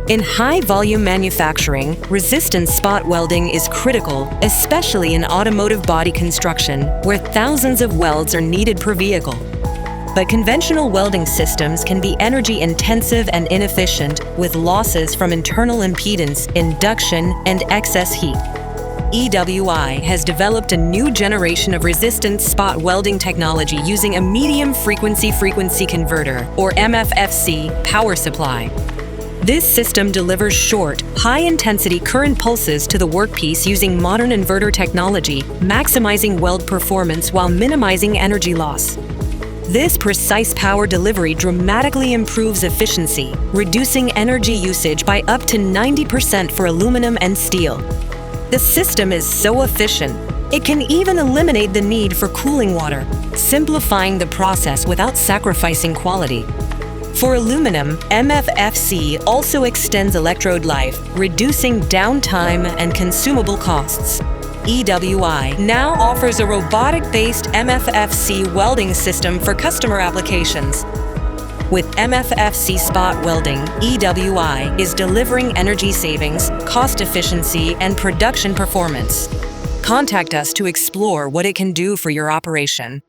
In high-volume manufacturing, resistance spot welding is critical, especially in automotive body construction, where thousands of welds are needed per vehicle. But conventional welding systems can be energy-intensive and inefficient, with losses from internal impedance, induction, and excess heat. EWI has developed a new generation of resistance spot welding technology using a medium frequency converter, or MFFC, power supply. This system delivers short, high-intensity current pulses to the workpiece using modern inverter technology, maximizing weld performance while minimizing energy loss. This precise power delivery dramatically improves efficiency, reducing energy usage by up to 90% for aluminum and steel. The system is so efficient, it can even eliminate the need for cooling water, simplifying the process without sacrificing quality. For aluminum, MFFC also extends electrode life, reducing downtime and consumable costs. EWI now offers a robotic-based MFFC welding system for customer applications. With MFFC spot welding, EWI is delivering energy savings, cost efficiency, and production performance. Contact us to explore what it can do for your operation.